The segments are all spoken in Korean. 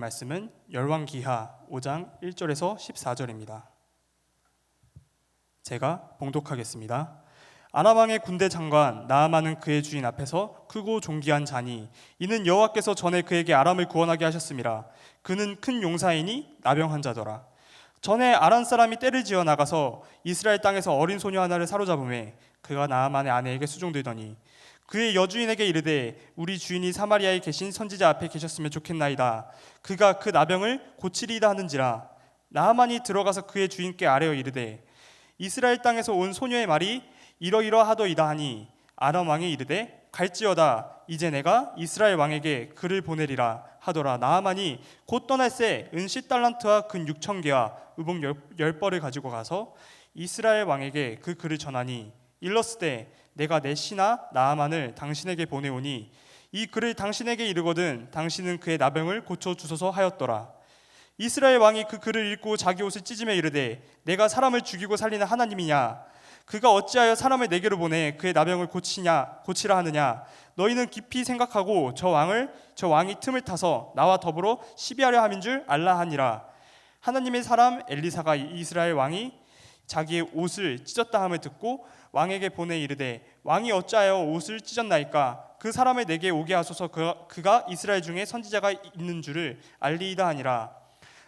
말씀은 열왕기하 5장 1절에서 14절입니다. 제가 봉독하겠습니다. 아람 왕의 군대 장관 나아만은 그의 주인 앞에서 크고 존귀한 자니 이는 여호와께서 전에 그에게 아람을 구원하게 하셨습니다. 그는 큰 용사이니 나병 환자더라. 전에 아람 사람이 떼를 지어 나가서 이스라엘 땅에서 어린 소녀 하나를 사로잡음에 그가 나아만의 아내에게 수종들더니 그의 여주인에게 이르되 우리 주인이 사마리아에 계신 선지자 앞에 계셨으면 좋겠나이다. 그가 그 나병을 고치리이다 하는지라. 나아만이 들어가서 그의 주인께 아뢰어 이르되 이스라엘 땅에서 온 소녀의 말이 이러이러하더이다 하니 아람 왕이 이르되 갈지어다. 이제 내가 이스라엘 왕에게 글을 보내리라 하더라. 나아만이 곧 떠날새 은 10달란트와 금 6,000개와 의복 10벌을 가지고 가서 이스라엘 왕에게 그 글을 전하니 일렀으되 내가 내 신하 나아만을 당신에게 보내오니 이 글을 당신에게 이르거든 당신은 그의 나병을 고쳐주소서 하였더라. 이스라엘 왕이 그 글을 읽고 자기 옷을 찢으며 이르되 내가 사람을 죽이고 살리는 하나님이냐? 그가 어찌하여 사람을 내게로 보내 그의 나병을 고치라 하느냐? 너희는 깊이 생각하고 저 왕이 틈을 타서 나와 더불어 시비하려 함인 줄 알라 하니라. 하나님의 사람 엘리사가 이스라엘 왕이 자기의 옷을 찢었다 함을 듣고 왕에게 보내 이르되 왕이 어찌하여 옷을 찢었나이까? 그 사람을 내게 오게 하소서. 그가 이스라엘 중에 선지자가 있는 줄을 알리이다 하니라.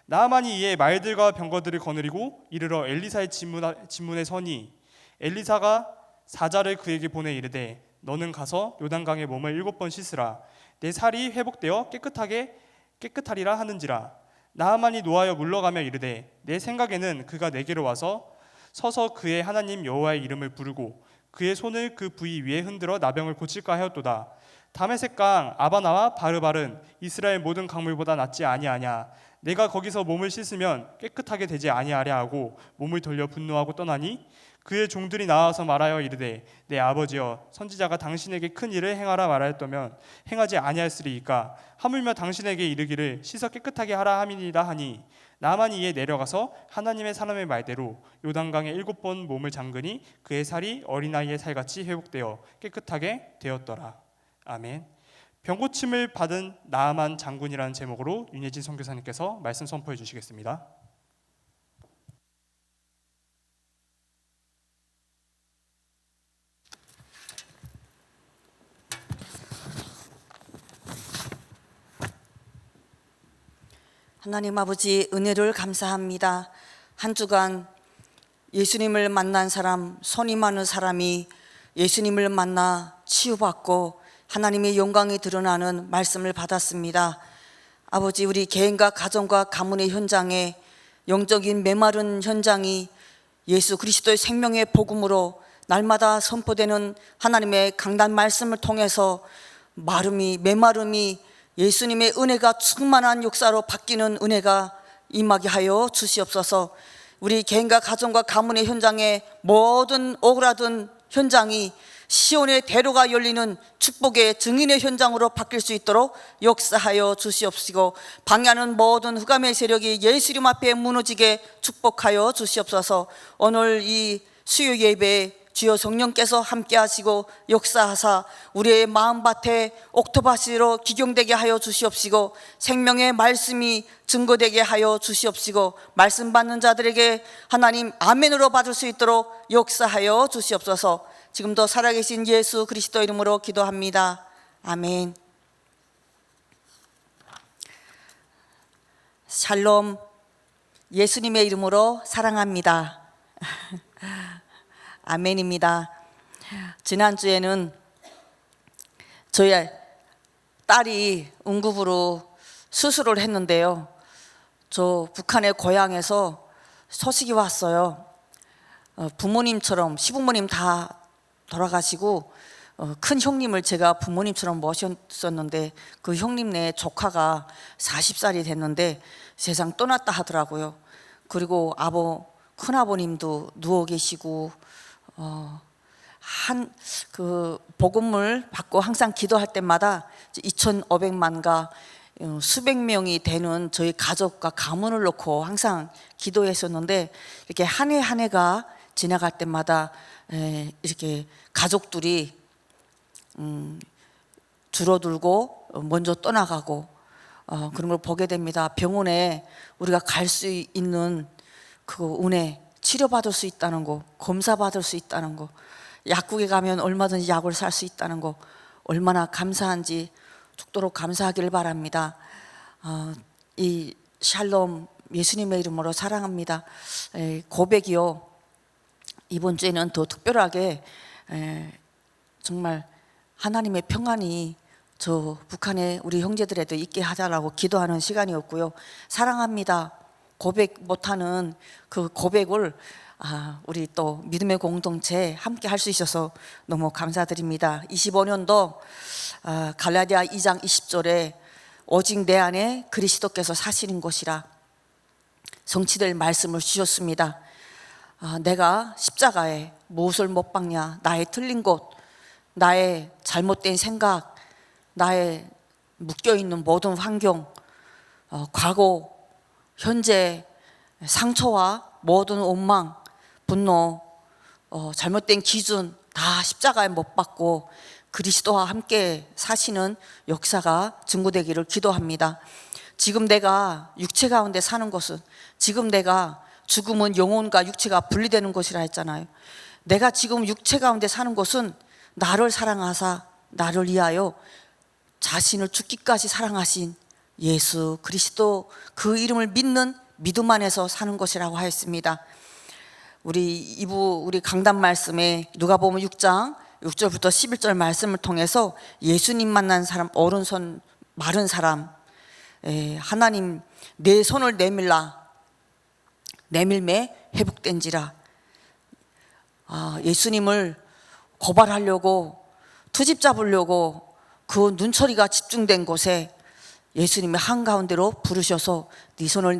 나아만이 이에 말들과 병거들을 거느리고 이르러 엘리사의 진문에 서니 엘리사가 사자를 그에게 보내 이르되 너는 가서 요단강에 몸을 7번 씻으라. 내 살이 회복되어 깨끗하리라 하는지라. 나아만이 노하여 물러가며 이르되 내 생각에는 그가 내게로 와서 서서 그의 하나님 여호와의 이름을 부르고 그의 손을 그 부위 위에 흔들어 나병을 고칠까 하였도다. 다메섹 강 아바나와 바르발은 이스라엘 모든 강물보다 낫지 아니하냐? 내가 거기서 몸을 씻으면 깨끗하게 되지 아니하랴 하고 몸을 돌려 분노하고 떠나니 그의 종들이 나와서 말하여 이르되 내 아버지여 선지자가 당신에게 큰 일을 행하라 말하였다면 행하지 아니하였으리이까? 하물며 당신에게 이르기를 씻어 깨끗하게 하라 함이니이다 하니 나아만이 이에 내려가서 하나님의 사람의 말대로 요단강에 7번 몸을 잠그니 그의 살이 어린아이의 살같이 회복되어 깨끗하게 되었더라. 아멘. 병고침을 받은 나아만 장군이라는 제목으로 윤예진 선교사님께서 말씀 선포해 주시겠습니다. 하나님 아버지 은혜를 감사합니다. 한 주간 예수님을 만난 사람, 손이 많은 사람이 예수님을 만나 치유받고 하나님의 영광이 드러나는 말씀을 받았습니다. 아버지, 우리 개인과 가정과 가문의 현장에 영적인 메마른 현장이 예수 그리스도의 생명의 복음으로 날마다 선포되는 하나님의 강단 말씀을 통해서 메마름이 예수님의 은혜가 충만한 역사로 바뀌는 은혜가 임하게 하여 주시옵소서. 우리 개인과 가정과 가문의 현장에 모든 오그라든 현장이 시온의 대로가 열리는 축복의 증인의 현장으로 바뀔 수 있도록 역사하여 주시옵시고 방해하는 모든 흑암의 세력이 예수 이름 앞에 무너지게 축복하여 주시옵소서. 오늘 이 수요 예배에 주여 성령께서 함께 하시고 역사하사 우리의 마음밭에 옥토밭으로 기경되게 하여 주시옵시고 생명의 말씀이 증거되게 하여 주시옵시고 말씀 받는 자들에게 하나님 아멘으로 받을 수 있도록 역사하여 주시옵소서. 지금도 살아계신 예수 그리스도 이름으로 기도합니다. 아멘. 샬롬. 예수님의 이름으로 사랑합니다. 아멘입니다. 지난주에는 저희 딸이 응급으로 수술을 했는데요, 저 북한의 고향에서 소식이 왔어요. 부모님처럼 시부모님 다 돌아가시고 큰 형님을 제가 부모님처럼 모셨었는데 그 형님네 조카가 40살이 됐는데 세상 떠났다 하더라고요. 그리고 큰아버님도 누워 계시고 그 복음을 받고 항상 기도할 때마다 2,500만가 수백 명이 되는 저희 가족과 가문을 놓고 항상 기도했었는데 이렇게 한 해 한 해가 지나갈 때마다 이렇게 가족들이 줄어들고 먼저 떠나가고 그런 걸 보게 됩니다. 병원에 우리가 갈 수 있는 그 은혜, 치료받을 수 있다는 거, 검사받을 수 있다는 거, 약국에 가면 얼마든지 약을 살 수 있다는 거, 얼마나 감사한지 죽도록 감사하기를 바랍니다. 이 샬롬, 예수님의 이름으로 사랑합니다. 고백이요, 이번 주에는 더 특별하게 정말 하나님의 평안이 저 북한의 우리 형제들에도 있게 하자라고 기도하는 시간이었고요. 사랑합니다 고백 못하는 그 고백을 우리 또 믿음의 공동체 함께 할 수 있어서 너무 감사드립니다. 25년도 갈라디아 2장 20절에 오직 내 안에 그리스도께서 사시는 곳이라 성취될 말씀을 주셨습니다. 내가 십자가에 무엇을 못 박냐, 나의 틀린 곳, 나의 잘못된 생각, 나의 묶여있는 모든 환경, 과거, 현재 상처와 모든 원망, 분노, 잘못된 기준 다 십자가에 못 박고 그리스도와 함께 사시는 역사가 증거되기를 기도합니다. 지금 내가 육체 가운데 사는 것은, 지금 내가 죽음은 영혼과 육체가 분리되는 것이라 했잖아요. 내가 지금 육체 가운데 사는 것은 나를 사랑하사 나를 위하여 자신을 죽기까지 사랑하신 예수 그리스도 그 이름을 믿는 믿음 안에서 사는 것이라고 하였습니다. 우리 강단 말씀에 누가복음 6장 6절부터 11절 말씀을 통해서 예수님 만난 사람, 오른손 마른 사람, 하나님 내 손을 내밀매 회복된지라. 예수님을 고발하려고, 트집 잡으려고 그 눈초리가 집중된 곳에 예수님이 한가운데로 부르셔서 네 손을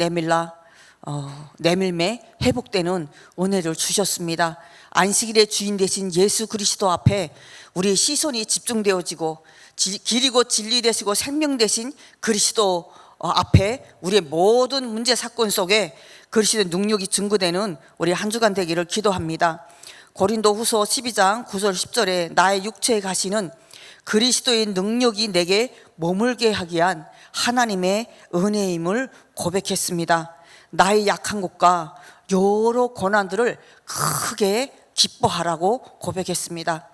내밀매 회복되는 은혜를 주셨습니다. 안식일의 주인 되신 예수 그리스도 앞에 우리의 시선이 집중되어지고, 길이고 진리 되시고 생명 되신 그리스도 앞에 우리의 모든 문제 사건 속에 그리스도의 능력이 증거되는 우리 한 주간 되기를 기도합니다. 고린도후서 12장 9절 10절에 나의 육체에 가시는 그리스도의 능력이 내게 머물게 하기 위한 하나님의 은혜임을 고백했습니다. 나의 약한 곳과 여러 고난들을 크게 기뻐하라고 고백했습니다.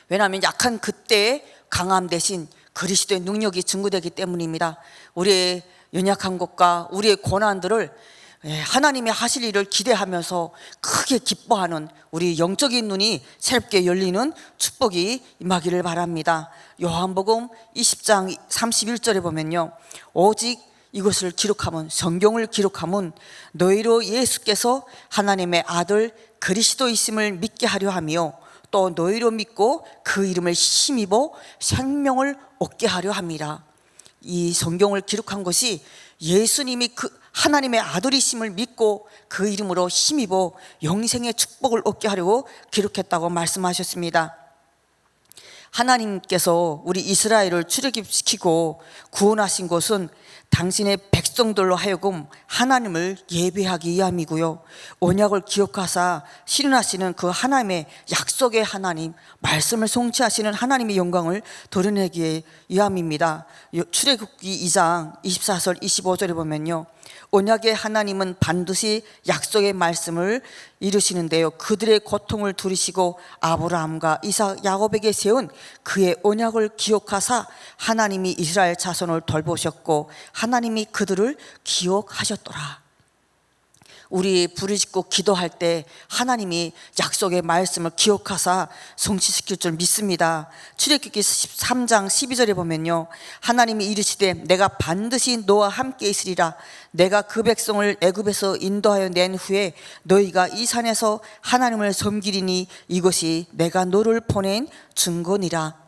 왜냐하면 약한 그때의 강함 대신 그리스도의 능력이 증거되기 때문입니다. 우리의 연약한 것과 우리의 고난들을 하나님의 하실 일을 기대하면서 크게 기뻐하는 우리 영적인 눈이 새롭게 열리는 축복이 임하기를 바랍니다. 요한복음 20장 31절에 보면요, 오직 이것을 기록하면, 성경을 기록하면 너희로 예수께서 하나님의 아들 그리스도이심을 믿게 하려 하며 또 너희로 믿고 그 이름을 힘입어 생명을 얻게 하려 함이라. 이 성경을 기록한 것이 예수님이 그 하나님의 아들이심을 믿고 그 이름으로 힘입어 영생의 축복을 얻게 하려고 기록했다고 말씀하셨습니다. 하나님께서 우리 이스라엘을 출애굽시키고 구원하신 것은 당신의 백성들로 하여금 하나님을 예배하기 위함이고요, 언약을 기억하사 실현하시는 그 하나님의 약속의 하나님, 말씀을 성취하시는 하나님의 영광을 드러내기 위함입니다. 출애굽기 2장 24절 25절에 보면요, 언약의 하나님은 반드시 약속의 말씀을 이루시는데요, 그들의 고통을 들으시고 아브라함과 이삭 야곱에게 세운 그의 언약을 기억하사 하나님이 이스라엘 자손을 돌보셨고 하나님이 그들을 기억하셨더라. 우리 부르짖고 기도할 때 하나님이 약속의 말씀을 기억하사 성취시킬 줄 믿습니다. 출애굽기 13장 12절에 보면요, 하나님이 이르시되 내가 반드시 너와 함께 있으리라. 내가 그 백성을 애굽에서 인도하여 낸 후에 너희가 이 산에서 하나님을 섬기리니 이것이 내가 너를 보낸 증거니라.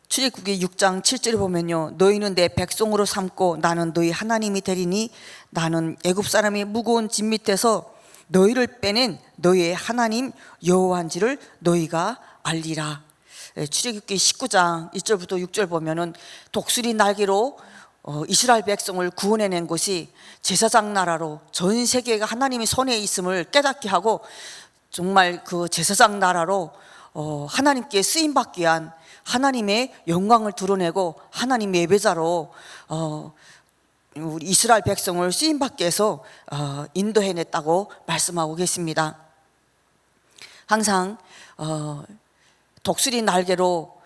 출애굽기 6장 7절에 보면요, 너희는 내 백성으로 삼고 나는 너희 하나님이 되리니 나는 애굽 사람의 무거운 짐 밑에서 너희를 빼낸 너희의 하나님 여호와인지를 너희가 알리라. 출애굽기 19장 1절부터 6절 보면은 독수리 날개로 이스라엘 백성을 구원해낸 것이 제사장 나라로 전 세계가 하나님의 손에 있음을 깨닫게 하고, 정말 그 제사장 나라로 하나님께 쓰임받기 위한 하나님의 영광을 드러내고 하나님의 예배자로 우리 이스라엘 백성을 쓰임받게 해서 인도해냈다고 말씀하고 계십니다. 항상 독수리 날개로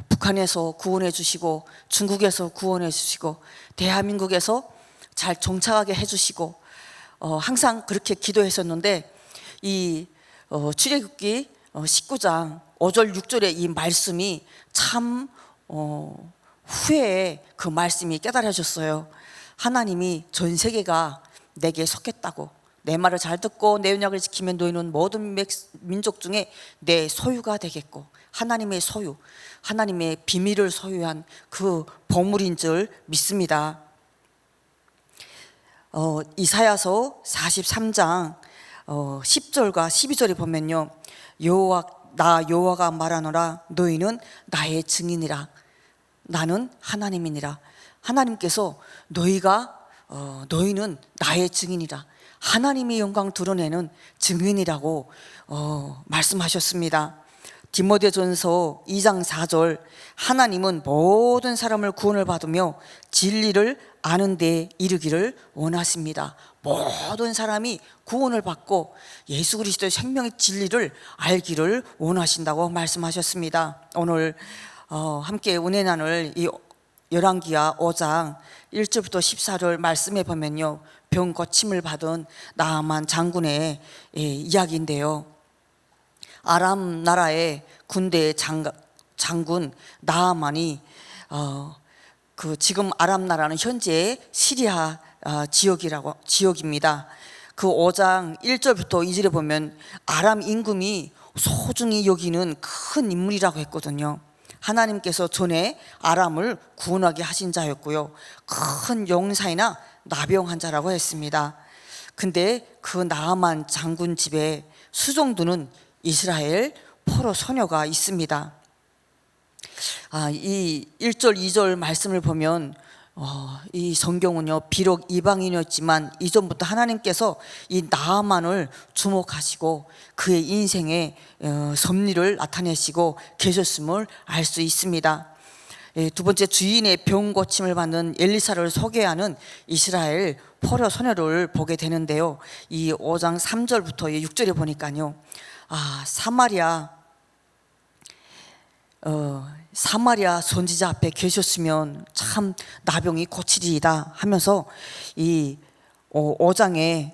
북한에서 구원해 주시고 중국에서 구원해 주시고 대한민국에서 잘 정착하게 해주시고 항상 그렇게 기도했었는데 이 출애굽기 19장 5절 6절의 이 말씀이 참 후에 그 말씀이 깨달아졌어요. 하나님이 전 세계가 내게 속했다고, 내 말을 잘 듣고 내 언약을 지키면 너희는 모든 민족 중에 내 소유가 되겠고, 하나님의 소유, 하나님의 비밀을 소유한 그 보물인 줄 믿습니다. 이사야서 43장 10절과 12절에 보면요, 나 여호와가 말하노라 너희는 나의 증인이라. 나는 하나님이니라. 하나님께서 너희는 나의 증인이라, 하나님의 영광 드러내는 증인이라고 말씀하셨습니다. 디모데전서 2장 4절, 하나님은 모든 사람을 구원을 받으며 진리를 아는 데 이르기를 원하십니다. 모든 사람이 구원을 받고 예수 그리스도의 생명의 진리를 알기를 원하신다고 말씀하셨습니다. 오늘 함께 은혜 나눌 이 열왕기하 5장 1절부터 14절 말씀에 보면요, 병 고침을 받은 나아만 장군의 이야기인데요, 아람 나라의 군대 장군 나아만이 지금 아람 나라는 현재 시리아 지역입니다. 그 5장 1절부터 2절에 보면 아람 임금이 소중히 여기는 큰 인물이라고 했거든요. 하나님께서 전에 아람을 구원하게 하신 자였고요, 큰 용사이나 나병한 자라고 했습니다. 근데 그 나아만 장군 집에 수종드는 이스라엘 포로 소녀가 있습니다. 이 1절 2절 말씀을 보면 이 성경은요, 비록 이방인이었지만 이전부터 하나님께서 이 나아만을 주목하시고 그의 인생에 섭리를 나타내시고 계셨음을 알 수 있습니다. 두 번째, 주인의 병 고침을 받는 엘리사를 소개하는 이스라엘 포로 소녀를 보게 되는데요, 이 5장 3절부터 6절에 보니까요, 사마리아 선지자 앞에 계셨으면 참 나병이 고치리이다 하면서 이 5장에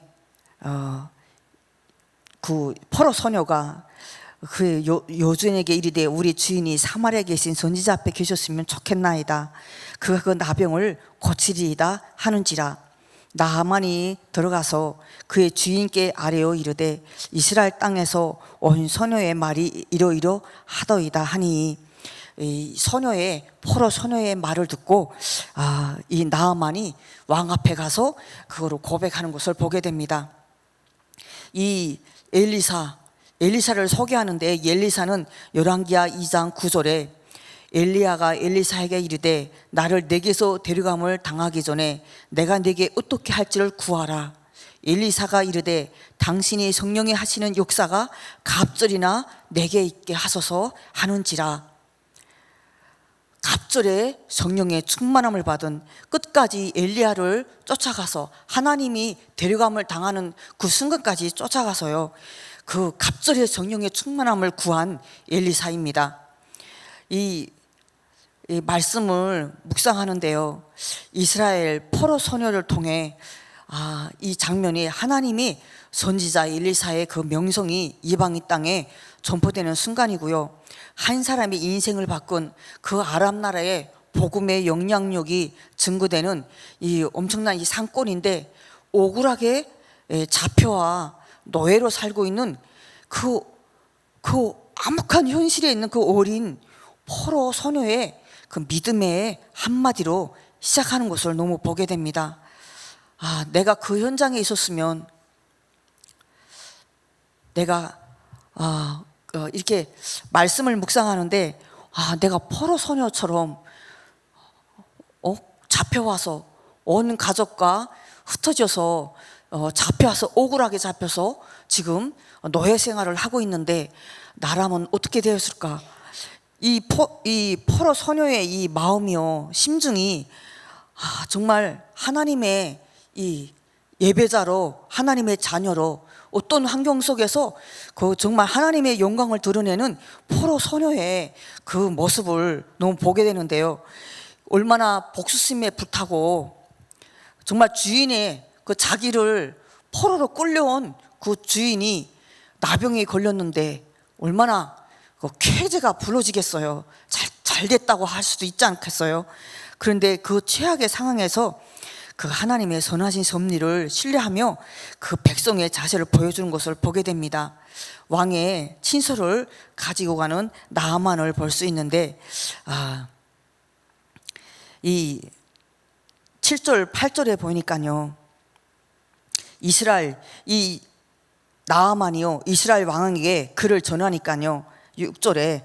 그 포로 소녀가 그 여주인에게 이르되 우리 주인이 사마리아에 계신 선지자 앞에 계셨으면 좋겠나이다. 그가 그 나병을 고치리이다 하는지라. 나아만이 들어가서 그의 주인께 아뢰어 이르되 이스라엘 땅에서 온 소녀의 말이 이러이러 하더이다 하니, 이 포로 소녀의 말을 듣고 이 나아만이 왕 앞에 가서 그거를 고백하는 것을 보게 됩니다. 이 엘리사를 소개하는데, 엘리사는 열왕기하 2장 9절에 엘리야가 엘리사에게 이르되 나를 내게서 데려감을 당하기 전에 내가 내게 어떻게 할지를 구하라. 엘리사가 이르되 당신이 성령이 하시는 역사가 갑절이나 내게 있게 하소서 하는지라. 갑절에 성령의 충만함을 받은, 끝까지 엘리야를 쫓아가서 하나님이 데려감을 당하는 그 순간까지 쫓아가서요, 그 갑절의 성령의 충만함을 구한 엘리사입니다. 이 말씀을 묵상하는데요, 이스라엘 포로 소녀를 통해 이 장면이 하나님이 선지자 엘리사의 그 명성이 이방인 땅에 전포되는 순간이고요, 한 사람의 인생을 바꾼 그 아람 나라의 복음의 영향력이 증거되는 이 엄청난 이 상권인데, 억울하게 잡혀와 노예로 살고 있는 그 암흑한 현실에 있는 그 어린 포로 소녀의 그 믿음의 한마디로 시작하는 것을 너무 보게 됩니다. 내가 그 현장에 있었으면 내가 이렇게 말씀을 묵상하는데 내가 포로 소녀처럼 잡혀와서 온 가족과 흩어져서 잡혀와서 억울하게 잡혀서 지금 노예 생활을 하고 있는데 나라면 어떻게 되었을까? 이 포로 소녀의 이 마음이요, 심중이 정말 하나님의 이 예배자로, 하나님의 자녀로 어떤 환경 속에서 그 정말 하나님의 영광을 드러내는 포로 소녀의 그 모습을 너무 보게 되는데요. 얼마나 복수심에 불타고 정말 주인의 그 자기를 포로로 끌려온 그 주인이 나병에 걸렸는데 얼마나 그 쾌재가 불러지겠어요. 잘 됐다고 할 수도 있지 않겠어요. 그런데 그 최악의 상황에서 그 하나님의 선하신 섭리를 신뢰하며 그 백성의 자세를 보여주는 것을 보게 됩니다. 왕의 친서를 가지고 가는 나아만을 볼 수 있는데, 이 7절 8절에 보니까요, 이 나아만이요, 이스라엘 왕에게 글을 전하니까요, 6절에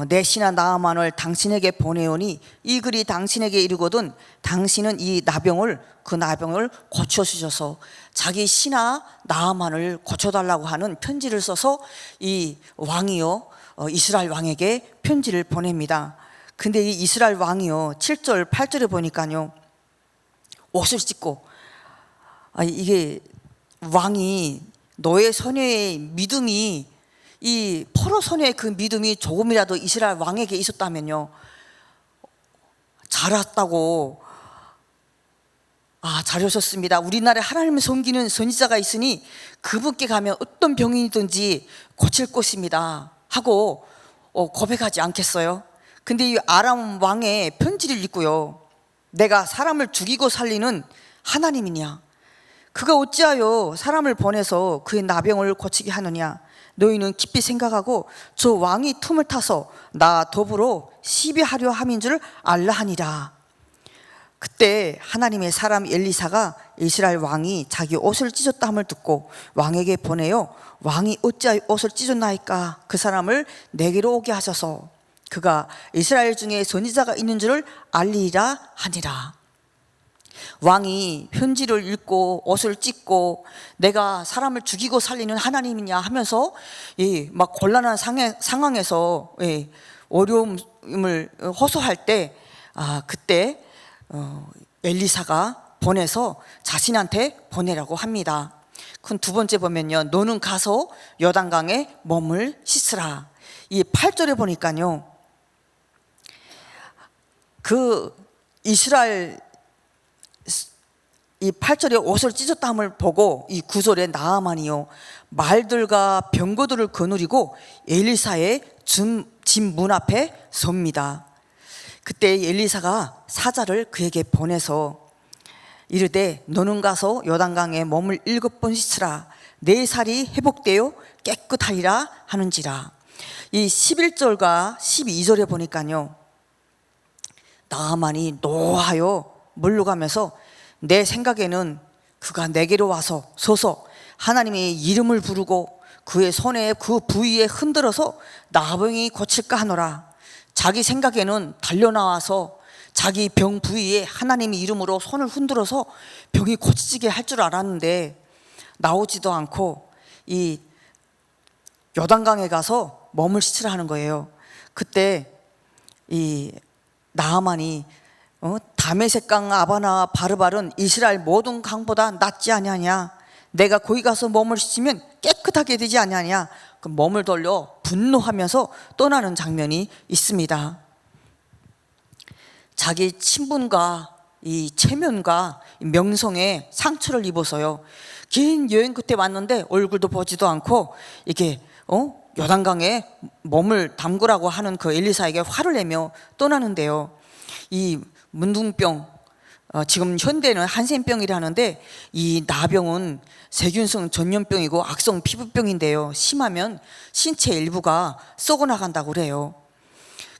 내 신하 나아만을 당신에게 보내오니 이 글이 당신에게 이르거든 당신은 그 나병을 고쳐주셔서, 자기 신하 나아만을 고쳐달라고 하는 편지를 써서 이 왕이요, 이스라엘 왕에게 편지를 보냅니다. 근데 이 이스라엘 왕이요, 7절 8절에 보니까요, 옷을 찢고, 이게 왕이 너의 소녀의 믿음이, 이 포로 소녀의 그 믿음이 조금이라도 이스라엘 왕에게 있었다면요, 잘했다고, 잘하셨습니다, 우리나라에 하나님을 섬기는 선지자가 있으니 그분께 가면 어떤 병이든지 고칠 것입니다 하고 고백하지 않겠어요? 근데 이 아람 왕의 편지를 읽고요, 내가 사람을 죽이고 살리는 하나님이냐, 그가 어찌하여 사람을 보내서 그의 나병을 고치게 하느냐, 너희는 깊이 생각하고 저 왕이 틈을 타서 나 더불어 시비하려 함인 줄 알라 하니라. 그때 하나님의 사람 엘리사가 이스라엘 왕이 자기 옷을 찢었다 함을 듣고 왕에게 보내요, 왕이 어찌하여 옷을 찢었나이까, 그 사람을 내게로 오게 하셔서 그가 이스라엘 중에 선지자가 있는 줄을 알리라 하니라. 왕이 편지를 읽고 옷을 찢고 내가 사람을 죽이고 살리는 하나님이냐 하면서 막 곤란한 상황에서 어려움을 호소할 때, 그때 엘리사가 보내서 자신한테 보내라고 합니다. 그럼 두 번째 보면요, 너는 가서 요단강에 몸을 씻으라. 이 8절에 보니까요, 그 이스라엘 이 8절에 옷을 찢었다함을 보고 이 9절에 나아만이요 말들과 병거들을 거느리고 엘리사의 집 문 앞에 섭니다. 그때 엘리사가 사자를 그에게 보내서 이르되 너는 가서 요단강에 몸을 7번 씻으라, 내 살이 회복되어 깨끗하리라 하는지라. 이 11절과 12절에 보니까요, 나아만이 노하여 물러가면서 내 생각에는 그가 내게로 와서 서서 하나님의 이름을 부르고 그의 손에 그 부위에 흔들어서 나병이 고칠까 하노라. 자기 생각에는 달려나와서 자기 병 부위에 하나님의 이름으로 손을 흔들어서 병이 고치게 할 줄 알았는데 나오지도 않고 이 요단강에 가서 몸을 씻으라 하는 거예요. 그때 이 나아만이 다메섹강 아바나 바르발은 이스라엘 모든 강보다 낫지 아니하냐, 내가 거기 가서 몸을 씻으면 깨끗하게 되지 아니하냐, 그 몸을 돌려 분노하면서 떠나는 장면이 있습니다. 자기 친분과 이 체면과 명성에 상처를 입어서요, 긴 여행 끝에 왔는데 얼굴도 보지도 않고 이게 요단강에 몸을 담그라고 하는 그 엘리사에게 화를 내며 떠나는데요, 이 문둥병, 지금 현대는 한센병이라는데 이 나병은 세균성 전염병이고 악성 피부병인데요, 심하면 신체 일부가 썩어나간다고 그래요.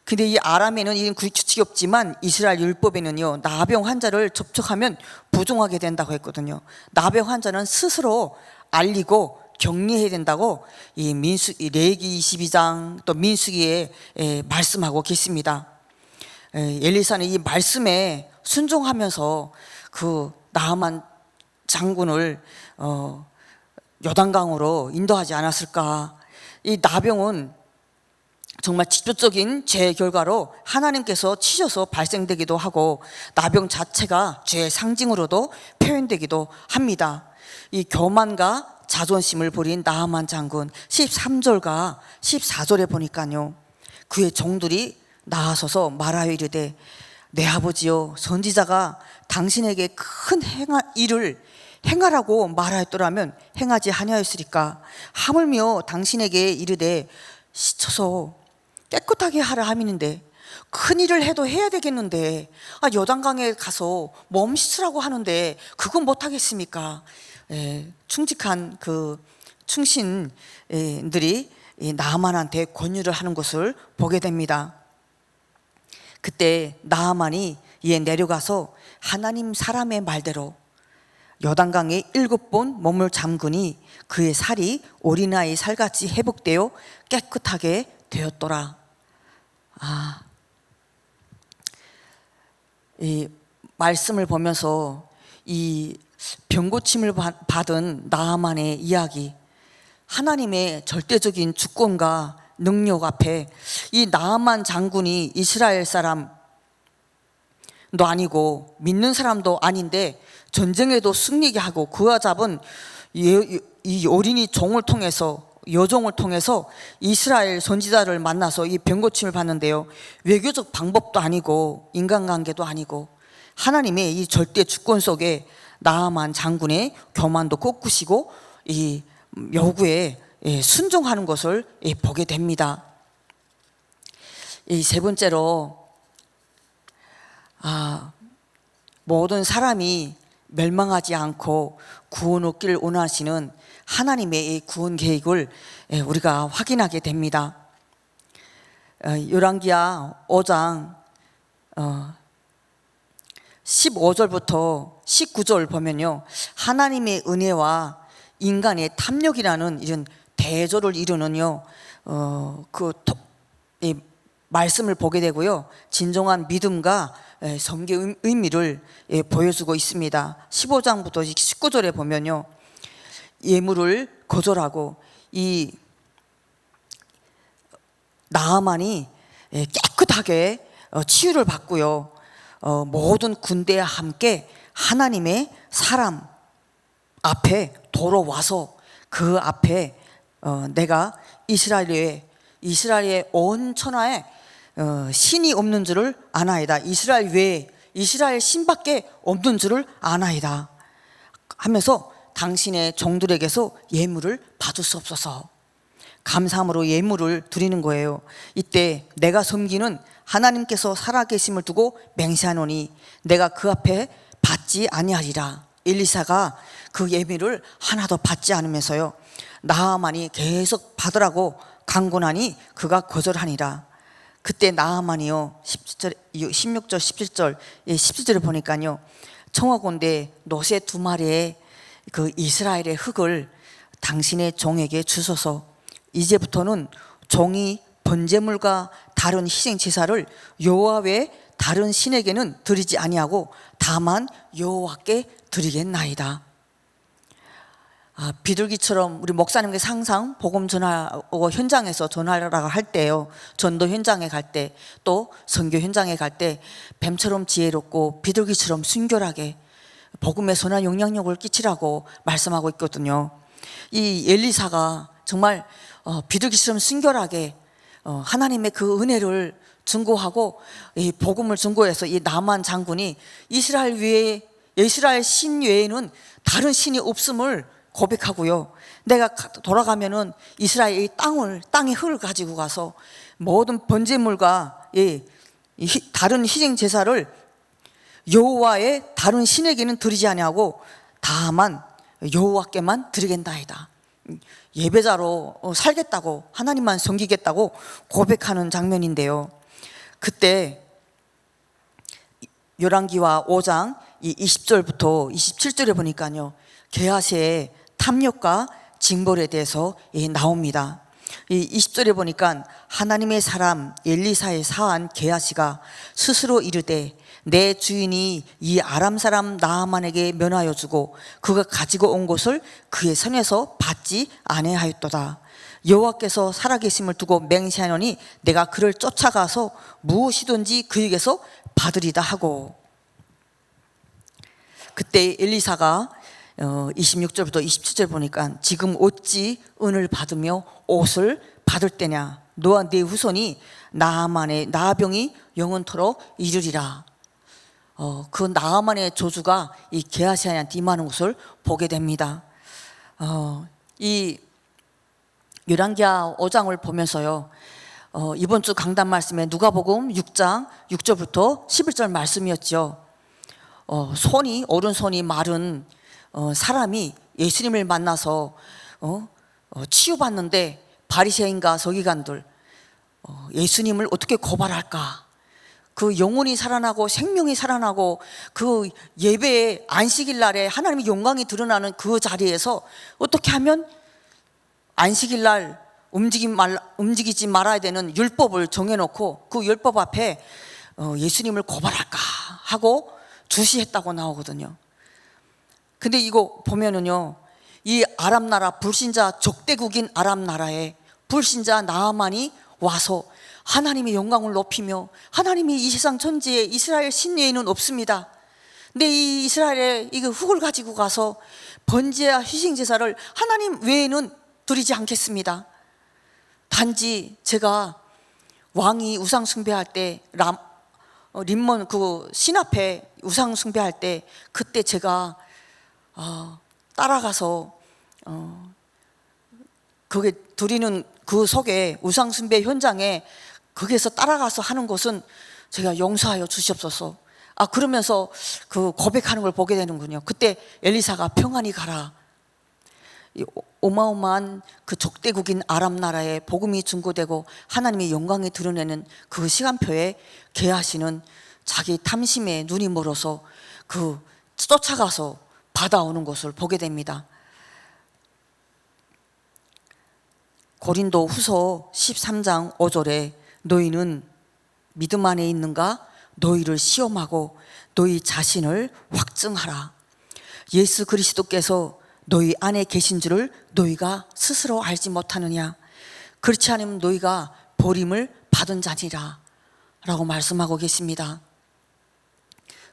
근데 이 아람에는 이런 규칙이 없지만 이스라엘 율법에는요, 나병 환자를 접촉하면 부종하게 된다고 했거든요. 나병 환자는 스스로 알리고 격리해야 된다고 이 레위기 22장 또 민수기에 말씀하고 계십니다. 엘리사는 이 말씀에 순종하면서 그 나아만 장군을 요단강으로 인도하지 않았을까. 이 나병은 정말 직접적인 죄의 결과로 하나님께서 치셔서 발생되기도 하고 나병 자체가 죄의 상징으로도 표현되기도 합니다. 이 교만과 자존심을 부린 나아만 장군 13절과 14절에 보니까요, 그의 종들이 나아서서 말하여 이르되 내 아버지여, 선지자가 당신에게 큰 일을 행하라고 말하였더라면 행하지 아니하였으리까. 하물며 당신에게 이르되 씻어서 깨끗하게 하라 함이는데 큰 일을 해도 해야 되겠는데 요단강에 가서 몸 씻으라고 하는데 그건 못하겠습니까? 충직한 그 충신들이 나아만한테 권유를 하는 것을 보게 됩니다. 그때 나아만이 내려가서 하나님 사람의 말대로 요단강에 7번 몸을 잠그니 그의 살이 어린아이 살같이 회복되어 깨끗하게 되었더라. 이 말씀을 보면서 이 병고침을 받은 나아만의 이야기, 하나님의 절대적인 주권과 능력 앞에 이 나아만 장군이 이스라엘 사람도 아니고 믿는 사람도 아닌데 전쟁에도 승리게 하고 그와 잡은 이 어린이 종을 통해서, 여종을 통해서 이스라엘 선지자를 만나서 이 병고침을 받는데요, 외교적 방법도 아니고 인간관계도 아니고 하나님의 이 절대 주권 속에 나아만 장군의 교만도 꺾으시고 이 요구에 순종하는 것을 보게 됩니다. 이 세 번째로, 모든 사람이 멸망하지 않고 구원 얻기를 원하시는 하나님의 이 구원 계획을 우리가 확인하게 됩니다. 열왕기하 5장 15절부터 19절 보면요, 하나님의 은혜와 인간의 탐욕이라는 이런 대조를 이루는요, 이 말씀을 보게 되고요, 진정한 믿음과 성경 의미를 보여주고 있습니다. 15장부터 19절에 보면요, 예물을 거절하고 이 나아만이 깨끗하게 치유를 받고요, 모든 군대와 함께 하나님의 사람 앞에 돌아와서 그 앞에 내가 이스라엘의 온 천하에 신이 없는 줄을 아나이다, 이스라엘 외에 이스라엘 신밖에 없는 줄을 아나이다 하면서 당신의 종들에게서 예물을 받을 수 없어서 감사함으로 예물을 드리는 거예요. 이때 내가 섬기는 하나님께서 살아계심을 두고 맹세하노니 내가 그 앞에 받지 아니하리라. 엘리사가 그 예물을 하나도 받지 않으면서요, 나아만이 계속 받으라고 강권하니 그가 거절하니라. 그때 나아만이요, 16절 17절 17절을 보니까요, 청하건대 노새 2마리의 그 이스라엘의 흙을 당신의 종에게 주소서. 이제부터는 종이 번제물과 다른 희생 제사를 여호와 외에 다른 신에게는 드리지 아니하고 다만 여호와께 드리겠나이다. 비둘기처럼 우리 목사님께서 항상 복음 전하고 현장에서 전하라고 할 때요, 전도 현장에 갈 때, 또 선교 현장에 갈 때 뱀처럼 지혜롭고 비둘기처럼 순결하게 복음의 선한 영향력을 끼치라고 말씀하고 있거든요. 이 엘리사가 정말 비둘기처럼 순결하게 하나님의 그 은혜를 증거하고 이 복음을 증거해서 이 나만 장군이 이스라엘 신 외에는 다른 신이 없음을 고백하고요, 내가 돌아가면은 이스라엘 땅의 흙을 가지고 가서 모든 번제물과 다른 희생 제사를 여호와의 다른 신에게는 드리지 아니하고 다만 여호와께만 드리겠나이다. 예배자로 살겠다고, 하나님만 섬기겠다고 고백하는 장면인데요, 그때 열왕기하 5장 20절부터 27절에 보니까요, 게하시의 탐욕과 징벌에 대해서 나옵니다. 이 20절에 보니까 하나님의 사람 엘리사의 사한 게하시가 스스로 이르되 내 주인이 이 아람 사람 나아만에게 면하여 주고 그가 가지고 온 것을 그의 손에서 받지 아니하였도다. 여호와께서 살아계심을 두고 맹세하노니 내가 그를 쫓아가서 무엇이든지 그에게서 받으리다 하고. 그때 엘리사가 26절부터 27절 보니까 지금 어찌 은을 받으며 옷을 받을 때냐, 너와 네 후손이 나아만의 나병이 영원토록 이르리라. 그 나아만의 저주가 이 게하시아한테 임하는 것을 보게 됩니다. 이 열왕기하 5장을 보면서요, 이번 주 강단 말씀에 누가복음 6장 6절부터 11절 말씀이었죠. 오른손이 마른 사람이 예수님을 만나서 치유받는데 바리새인과 서기관들 예수님을 어떻게 고발할까? 그 영혼이 살아나고 생명이 살아나고 그 예배의 안식일 날에 하나님의 영광이 드러나는 그 자리에서 어떻게 하면 안식일 날 움직이지 말아야 되는 율법을 정해놓고 그 율법 앞에 예수님을 고발할까 하고 주시했다고 나오거든요. 근데 이거 보면은요, 이 아람 나라 불신자 적대국인 아람 나라에 불신자 나아만이 와서 하나님의 영광을 높이며, 하나님이 이 세상 천지에 이스라엘 신예에는 없습니다. 근데 이 이스라엘의 이 흙을 가지고 가서 번제와 희생 제사를 하나님 외에는 드리지 않겠습니다. 단지 제가 왕이 우상 숭배할 때 림몬 그 신 앞에 우상 숭배할 때 그때 제가 따라가서 거기에 드리는 그 속에 우상 숭배 현장에 거기에서 따라가서 하는 것은 제가 용서하여 주시옵소서. 그러면서 그 고백하는 걸 보게 되는군요. 그때 엘리사가 평안히 가라. 이 어마어마한 그 적대국인 아람 나라에 복음이 증거되고 하나님의 영광이 드러내는 그 시간표에 게하시는 자기 탐심에 눈이 멀어서 그 쫓아가서 받아오는 것을 보게 됩니다. 고린도 후서 13장 5절에 너희는 믿음 안에 있는가? 너희를 시험하고 너희 자신을 확증하라. 예수 그리스도께서 너희 안에 계신 줄을 너희가 스스로 알지 못하느냐? 그렇지 않으면 너희가 버림을 받은 자니라 라고 말씀하고 계십니다.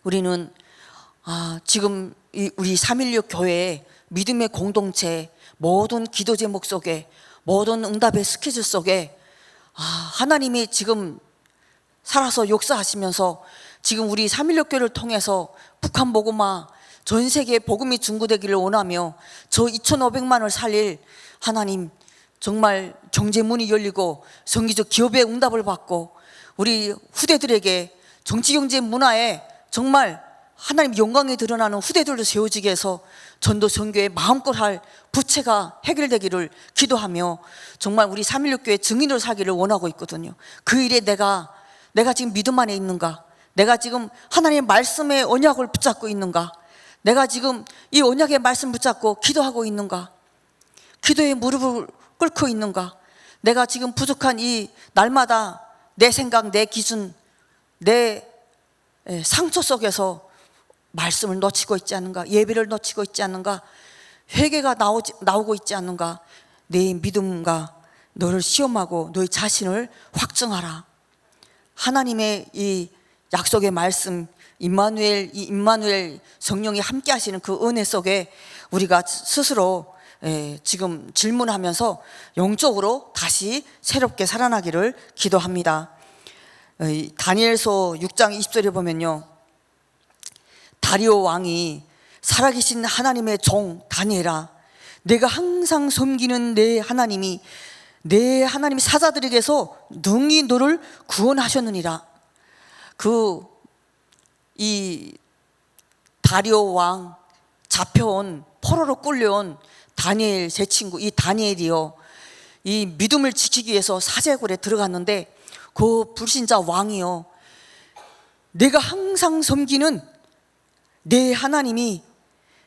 우리는 지금 우리 316 교회의 믿음의 공동체 모든 기도 제목 속에 모든 응답의 스케줄 속에 하나님이 지금 살아서 역사하시면서 지금 우리 316 교회를 통해서 북한 복음화 전 세계에 복음이 증거되기를 원하며 저 2,500만을 살릴 하나님 정말 경제문이 열리고 성기적 기업의 응답을 받고 우리 후대들에게 정치 경제 문화에 정말 하나님 영광이 드러나는 후대들도 세워지게 해서 전도 선교에 마음껏 할 부채가 해결되기를 기도하며 정말 우리 316 교회 증인으로 살기를 원하고 있거든요. 그 일에 내가 지금 믿음 안에 있는가? 내가 지금 하나님의 말씀의 언약을 붙잡고 있는가? 내가 지금 이 언약의 말씀 붙잡고 기도하고 있는가? 기도에 무릎을 꿇고 있는가? 내가 지금 부족한 이 날마다 내 생각, 내 기준, 내 상처 속에서 말씀을 놓치고 있지 않는가? 예배를 놓치고 있지 않는가? 회개가 나오고 있지 않는가? 내 믿음과 너를 시험하고 너의 자신을 확증하라. 하나님의 이 약속의 말씀 임마누엘 성령이 함께 하시는 그 은혜 속에 우리가 스스로 지금 질문하면서 영적으로 다시 새롭게 살아나기를 기도합니다. 다니엘서 6장 20절에 보면요, 다리오 왕이 살아계신 하나님의 종 다니엘아, 내가 항상 섬기는 내 하나님이 사자들에게서 능히 너를 구원하셨느니라. 이 다리오 왕 잡혀온 포로로 끌려온 다니엘 제 친구 이 다니엘이요, 이 믿음을 지키기 위해서 사제굴에 들어갔는데 그 불신자 왕이요, 내가 항상 섬기는 내 하나님이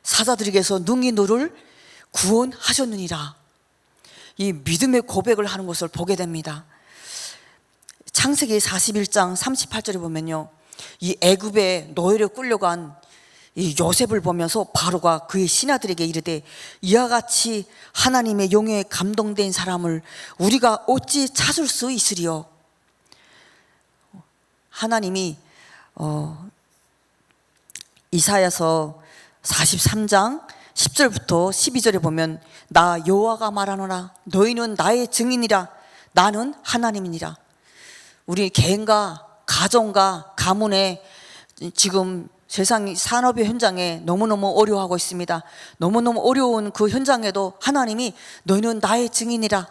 사자들에게서 능히 너를 구원하셨느니라. 이 믿음의 고백을 하는 것을 보게 됩니다. 창세기 41장 38절에 보면요, 이 애굽에 노예로 끌려간 이 요셉을 보면서 바로가 그의 신하들에게 이르되 이와 같이 하나님의 용에 감동된 사람을 우리가 어찌 찾을 수 있으리요. 하나님이 이사야서 43장 10절부터 12절에 보면 나 여호와가 말하노라 너희는 나의 증인이라 나는 하나님이니라. 우리 개인과 가정과 가문에 지금 세상 산업의 현장에 너무너무 어려워하고 있습니다. 너무너무 어려운 그 현장에도 하나님이 너희는 나의 증인이라.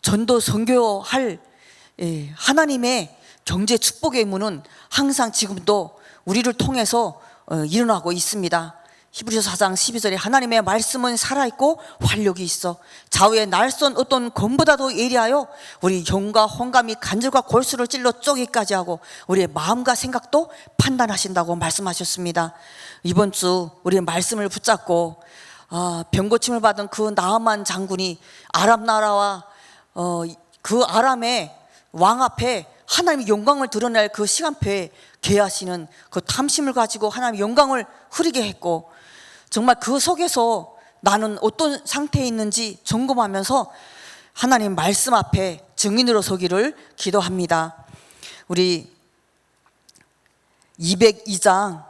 전도 선교할 하나님의 경제 축복의 문은 항상 지금도 우리를 통해서 일어나고 있습니다. 히브리서 4장 12절에 하나님의 말씀은 살아있고 활력이 있어 좌우의 날선 어떤 검보다도 예리하여 우리 영과 혼감이 간절과 골수를 찔러 쪼개기까지 하고 우리의 마음과 생각도 판단하신다고 말씀하셨습니다. 이번 주 우리의 말씀을 붙잡고 병고침을 받은 그 나아만 장군이 아람 나라와 그 아람의 왕 앞에 하나님의 영광을 드러낼 그 시간표에 계하시는 그 탐심을 가지고 하나님의 영광을 흐리게 했고, 정말 그 속에서 나는 어떤 상태에 있는지 점검하면서 하나님 말씀 앞에 증인으로 서기를 기도합니다. 우리 202장